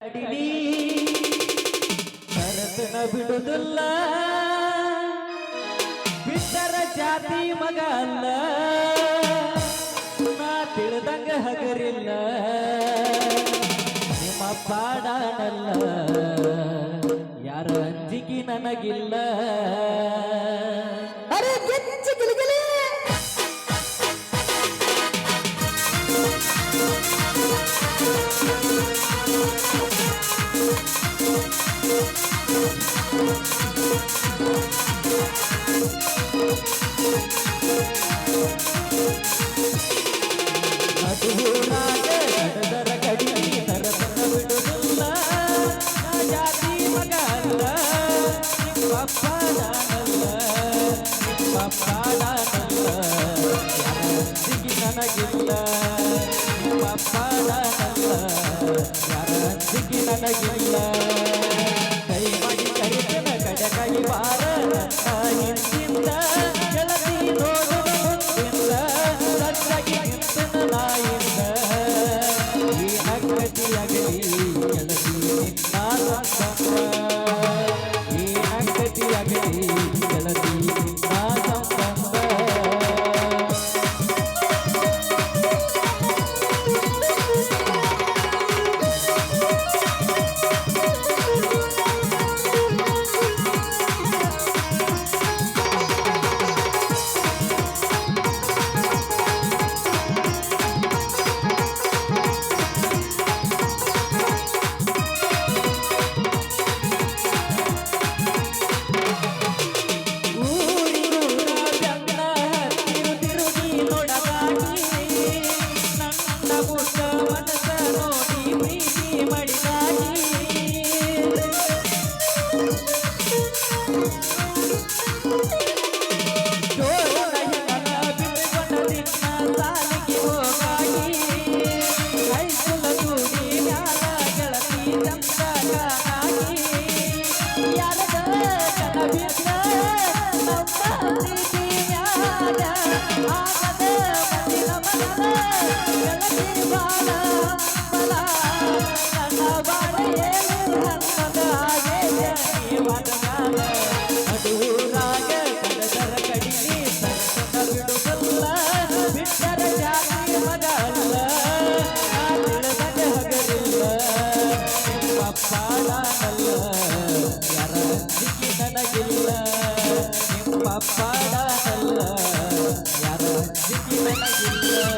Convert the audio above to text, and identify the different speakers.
Speaker 1: ಅಡಿಲಿ ಭರತನ ಬಿಡುದಿಲ್ಲ ಬಿಟ್ಟರ ಜಾತಿ ಮಗ ಅಲ್ಲ ನಾ ತಿಳಿದಂಗ ಹಗರಿಲ್ಲ ನಿಮ್ಮ ಪಾಡಾಡಲ್ಲ ಯಾರ ಅಂಜಿಕೆ ನನಗಿಲ್ಲ ನಡುರಾಗ ನಡೆದರ ಕಡಿ ತರತನ ಬಿಡುದಿಲ್ಲ ನಾ ಜಾತಿ ಮಗ ಅಲ್ಲ ನಿಮ್ಮ ಪಾಡಾಡಲ್ಲ ನಿಮ್ಮ ಪಾಡಾಡಲ್ಲ ಯಾರ ಅಂಜಿಕೆ ನನಗಿಲ್ಲ ನಿಮ್ಮ ಪಾಡಾಡಲ್ಲ ಯಾರ ಅಂಜಿಕೆ ನನಗಿಲ್ಲ ಕೈ ಮಾಡಿ ಕರಿತನ ಕಡಕಾಗಿ ಬಾರ ಹಿಂದಿಂದ ಗೆಳತಿ ನೋಡು ಮುಂದಿಂದ ಸಜ್ಜಾಗಿ ನಿಂತನ ನಾಯಿಂದ ಈ ನಕ್ಕತಿಯಾಗಲಿ ಗೆಳತಿ ನಿನ್ನ ಸಂಬಂಧ ಈ ನಕ್ಕತಿಯಾಗಲಿ ಗೆಳತಿ ನಿನ್ನ ಸಂಬಂಧ ಪಾಡಾಡಲ್ಲ ಯಾರ ಅಂಜಿಕೆ ನನಗಿಲ್ಲ ನಿಮ್ಮ ಪಾಡ